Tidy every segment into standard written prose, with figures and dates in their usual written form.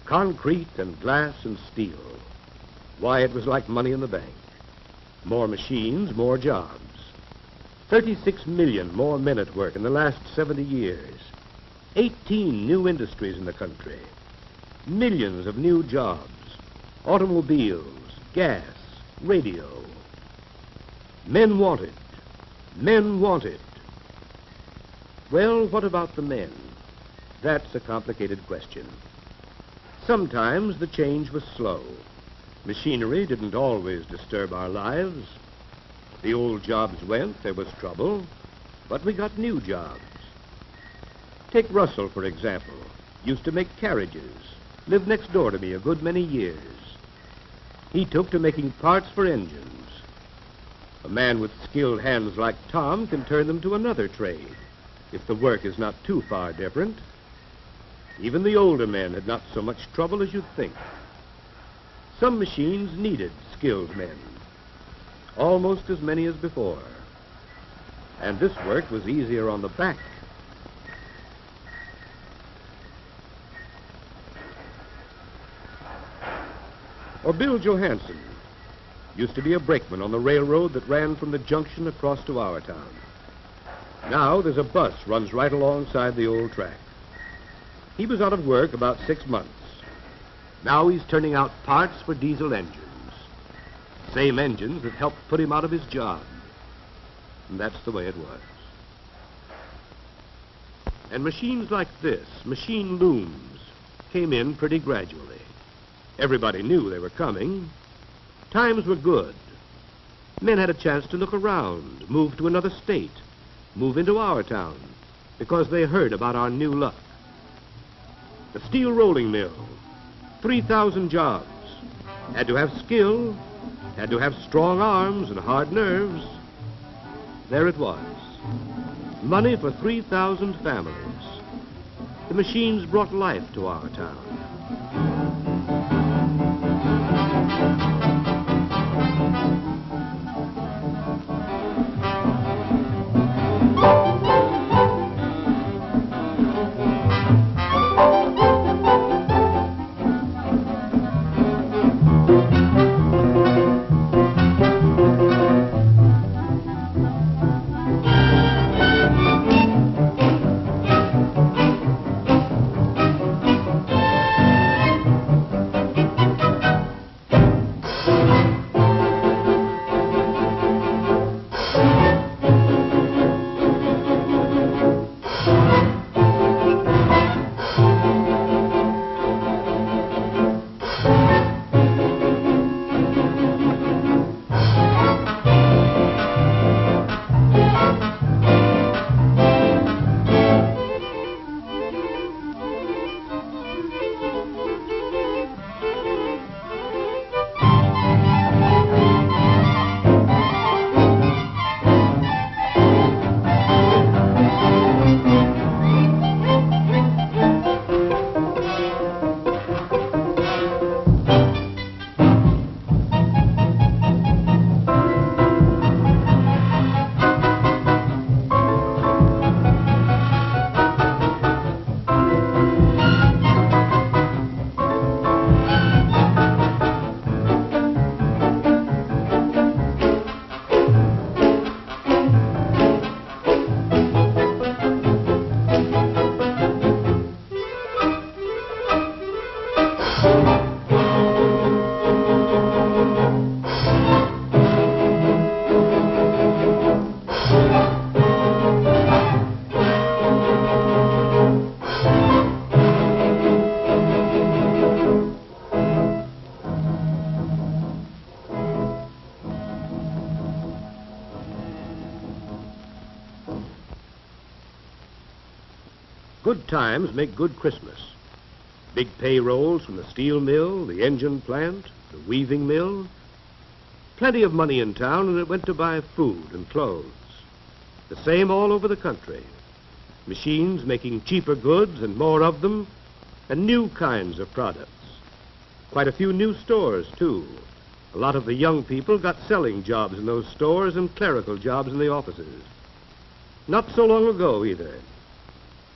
Concrete and glass and steel. Why, it was like money in the bank. More machines, more jobs. 36 million more men at work in the last 70 years. 18 new industries in the country. Millions of new jobs. Automobiles, gas, radio. Men wanted. Men wanted. Well, what about the men? That's a complicated question. Sometimes the change was slow. Machinery didn't always disturb our lives. The old jobs went, there was trouble, but we got new jobs. Take Russell, for example. Used to make carriages. Lived next door to me a good many years. He took to making parts for engines. A man with skilled hands like Tom can turn them to another trade, if the work is not too far different. Even the older men had not so much trouble as you'd think. Some machines needed skilled men, almost as many as before. And this work was easier on the back. Or Bill Johansson. Used to be a brakeman on the railroad that ran from the junction across to our town. Now there's a bus runs right alongside the old track. He was out of work about 6 months. Now he's turning out parts for diesel engines. Same engines that helped put him out of his job. And that's the way it was. And machines like this, machine looms, came in pretty gradually. Everybody knew they were coming. Times were good. Men had a chance to look around, move to another state, move into our town, because they heard about our new luck. The steel rolling mill, 3,000 jobs. Had to have skill, had to have strong arms and hard nerves. There it was. Money for 3,000 families. The machines brought life to our town. Good times make good Christmas. Big payrolls from the steel mill, the engine plant, the weaving mill. Plenty of money in town, and it went to buy food and clothes. The same all over the country. Machines making cheaper goods and more of them, and new kinds of products. Quite a few new stores, too. A lot of the young people got selling jobs in those stores and clerical jobs in the offices. Not so long ago, either.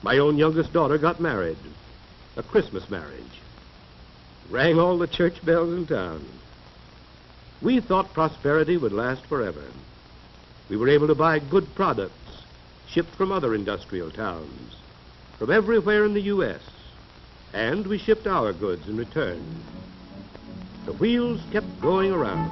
My own youngest daughter got married. A Christmas marriage. Rang all the church bells in town. We thought prosperity would last forever. We were able to buy good products shipped from other industrial towns, from everywhere in the U.S., and we shipped our goods in return. The wheels kept going around.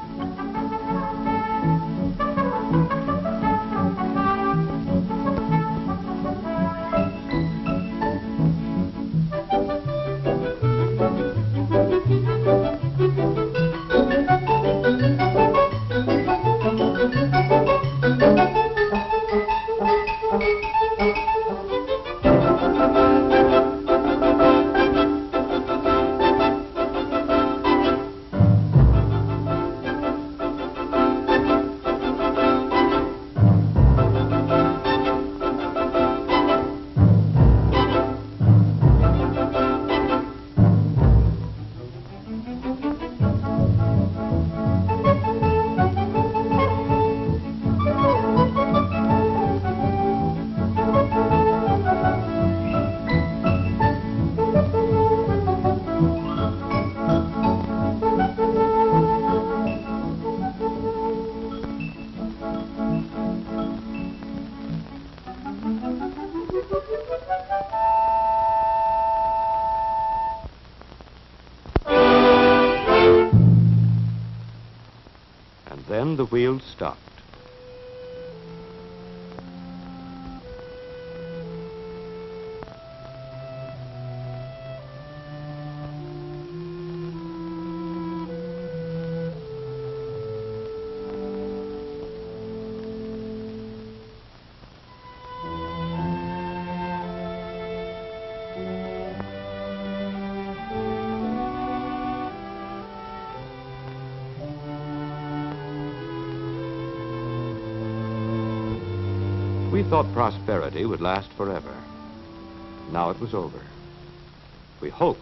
Then the wheels stopped. We thought prosperity would last forever. Now it was over. We hoped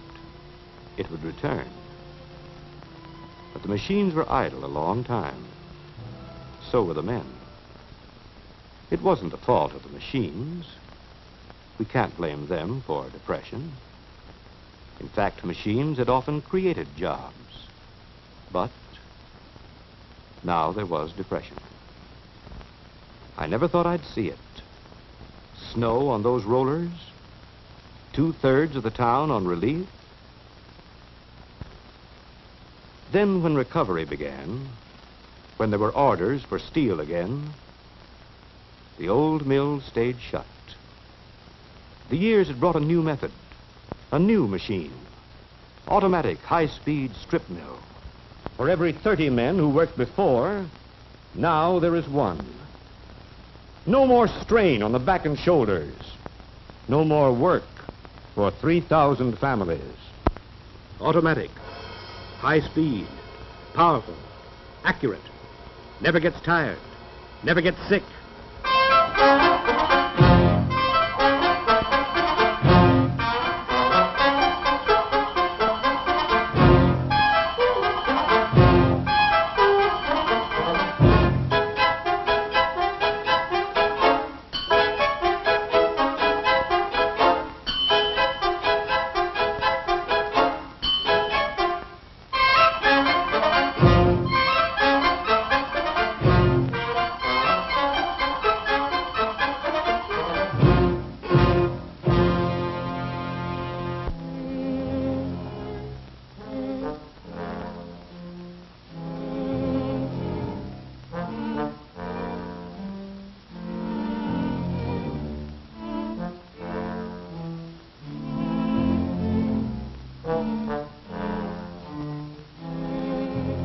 it would return. But the machines were idle a long time. So were the men. It wasn't the fault of the machines. We can't blame them for depression. In fact, machines had often created jobs. But now there was depression. I never thought I'd see it. Snow on those rollers, 2/3 of the town on relief. Then when recovery began, when there were orders for steel again, the old mill stayed shut. The years had brought a new method, a new machine, automatic high-speed strip mill. For every 30 men who worked before, now there is one. No more strain on the back and shoulders. No more work for 3,000 families. Automatic, high speed, powerful, accurate, never gets tired, never gets sick.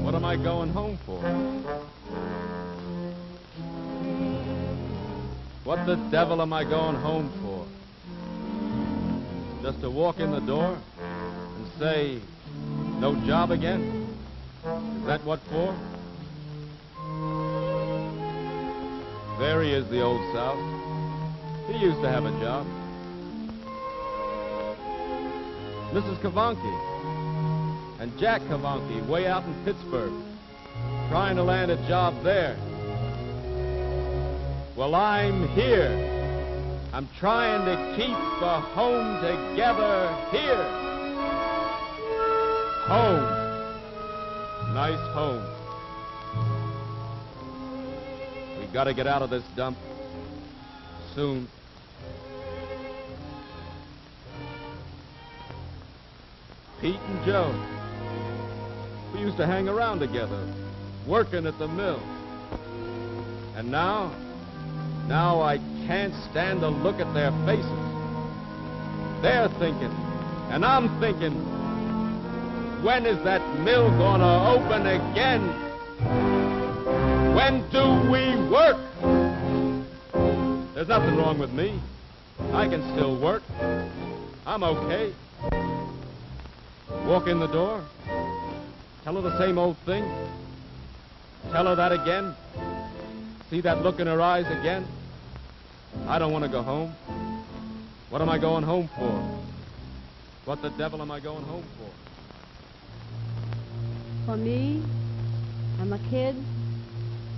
What am I going home for? What the devil am I going home for? Just to walk in the door and say, no job again? Is that what for? There he is, the old South. He used to have a job. Mrs. Kavanke and Jack Kavanke way out in Pittsburgh, trying to land a job there. Well, I'm here. I'm trying to keep the home together here. Home. nice home. We gotta get out of this dump soon. Pete and Joe, we used to hang around together, working at the mill. And now I can't stand to look at their faces. They're thinking, and I'm thinking, when is that mill gonna open again? When do we work? There's nothing wrong with me. I can still work. I'm okay. Walk in the door, tell her the same old thing, tell her that again, see that look in her eyes again. I don't want to go home. What am I going home for? What the devil am I going home for? For me, I'm a kid,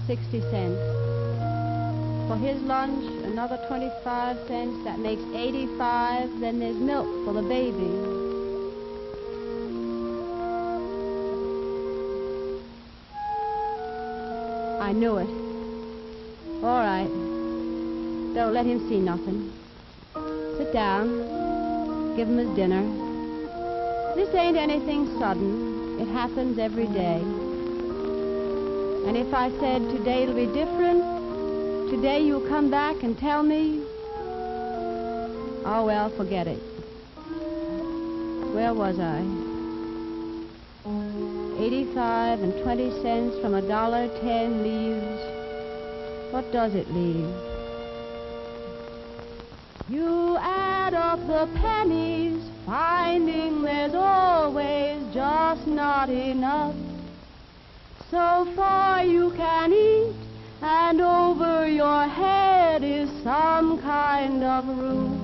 60 cents. For his lunch, another 25 cents, that makes 85, then there's milk for the baby. I knew it. All right. Don't let him see nothing. Sit down. Give him his dinner. This ain't anything sudden. It happens every day. And if I said today it'll be different, today you'll come back and tell me, oh, well, forget it. Where was I? 85 and 20 cents from $1.10 leaves. What does it leave? You add up the pennies, finding there's always just not enough. So far you can eat, and over your head is some kind of roof.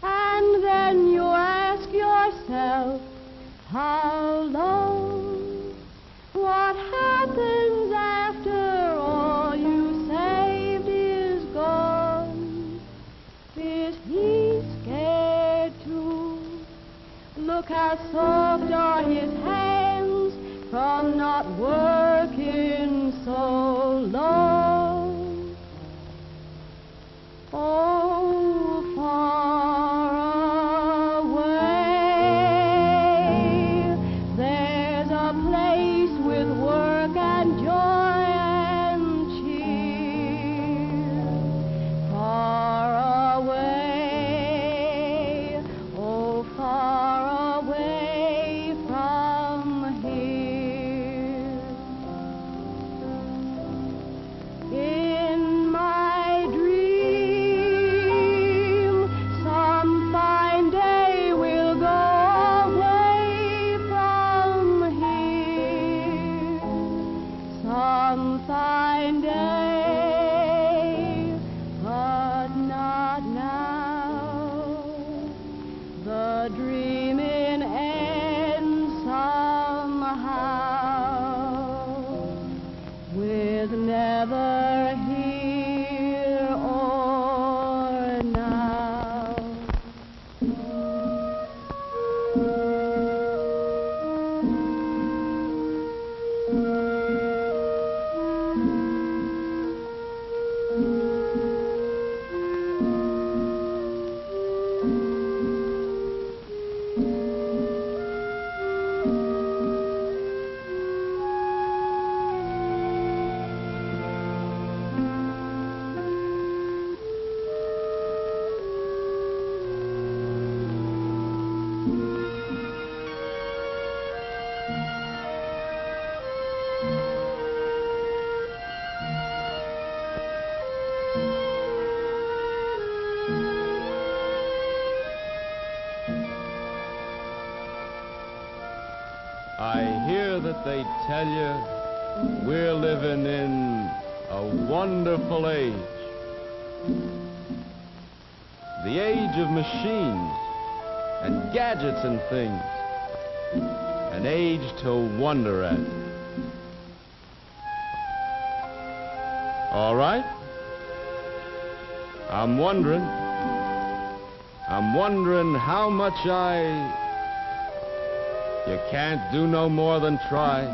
And then you ask yourself, how long? What happens after all you saved is gone? Is he scared too? Look how soft are his hands from not working so long. Oh, far away, there's a place with work and joy and cheer. Far away, oh, far away from here. In my dream, some fine day we'll go away from here. Some fine day, but not now. The dreaming ends somehow, with never here or now. I hear that they tell you we're living in a wonderful age. The age of machines and gadgets and things. An age to wonder at. All right? I'm wondering how much You can't do no more than try.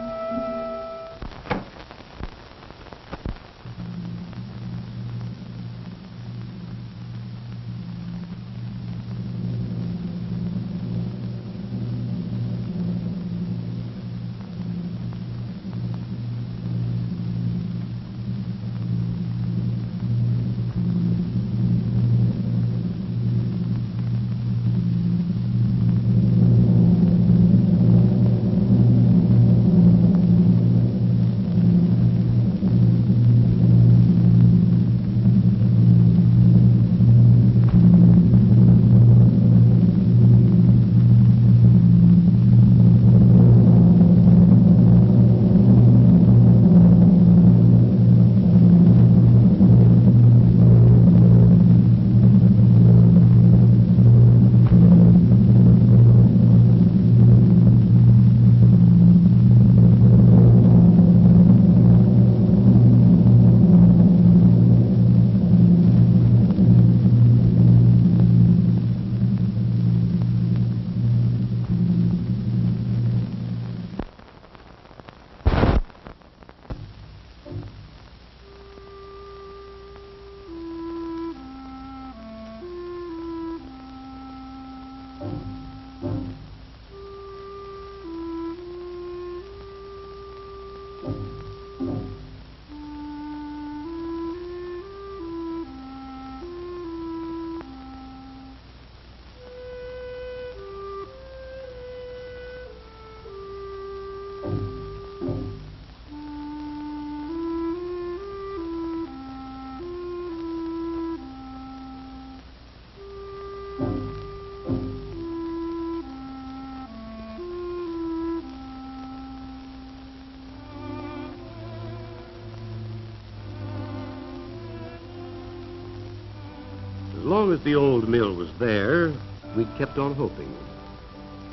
As long as the old mill was there, we'd kept on hoping.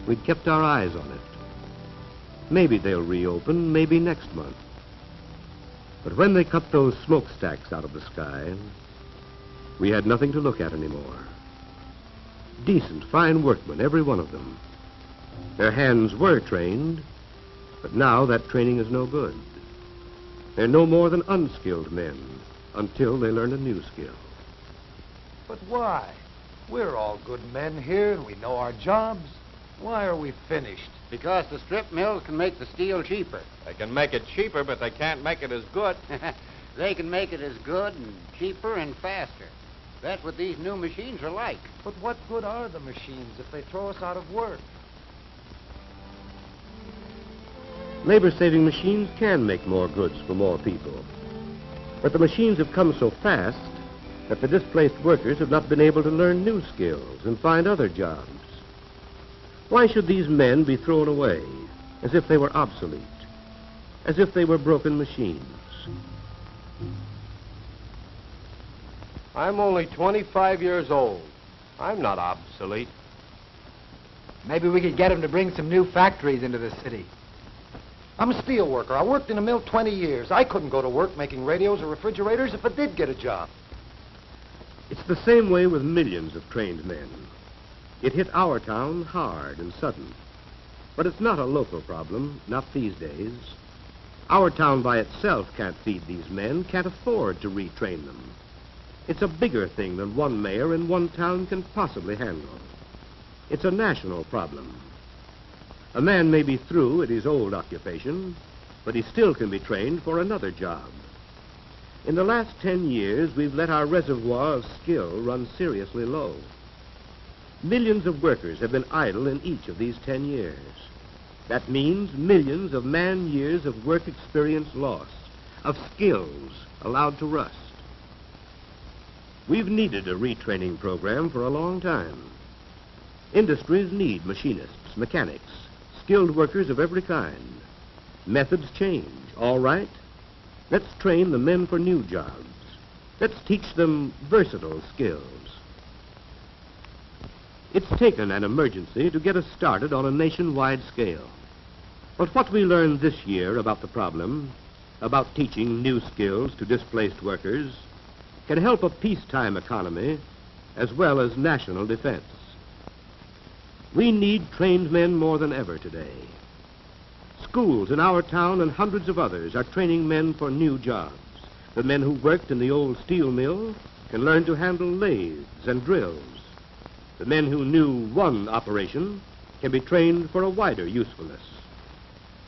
We'd kept our eyes on it. Maybe they'll reopen, maybe next month. But when they cut those smokestacks out of the sky, we had nothing to look at anymore. Decent, fine workmen, every one of them. Their hands were trained, but now that training is no good. They're no more than unskilled men until they learn a new skill. But why? We're all good men here, and we know our jobs. Why are we finished? Because the strip mills can make the steel cheaper. They can make it cheaper, but they can't make it as good. They can make it as good and cheaper and faster. That's what these new machines are like. But what good are the machines if they throw us out of work? Labor-saving machines can make more goods for more people. But the machines have come so fast that the displaced workers have not been able to learn new skills and find other jobs. Why should these men be thrown away as if they were obsolete, as if they were broken machines? I'm only 25 years old. I'm not obsolete. Maybe we could get them to bring some new factories into the city. I'm a steel worker. I worked in a mill 20 years. I couldn't go to work making radios or refrigerators if I did get a job. It's the same way with millions of trained men. It hit our town hard and sudden. But it's not a local problem, not these days. Our town by itself can't feed these men, can't afford to retrain them. It's a bigger thing than one mayor in one town can possibly handle. It's a national problem. A man may be through at his old occupation, but he still can be trained for another job. In the last 10 years, we've let our reservoir of skill run seriously low. Millions of workers have been idle in each of these 10 years. That means millions of man-years of work experience lost, of skills allowed to rust. We've needed a retraining program for a long time. Industries need machinists, mechanics, skilled workers of every kind. Methods change, all right. Let's train the men for new jobs. Let's teach them versatile skills. It's taken an emergency to get us started on a nationwide scale. But what we learned this year about the problem, about teaching new skills to displaced workers, can help a peacetime economy as well as national defense. We need trained men more than ever today. Schools in our town and hundreds of others are training men for new jobs. The men who worked in the old steel mill can learn to handle lathes and drills. The men who knew one operation can be trained for a wider usefulness.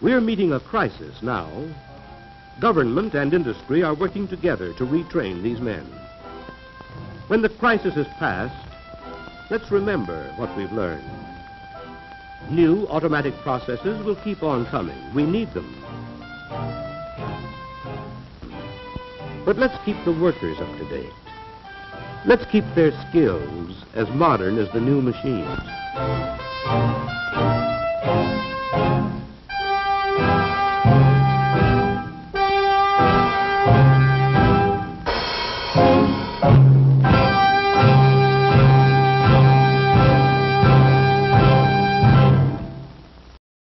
We're meeting a crisis now. Government and industry are working together to retrain these men. When the crisis is past, let's remember what we've learned. New automatic processes will keep on coming. We need them. But let's keep the workers up to date. Let's keep their skills as modern as the new machines.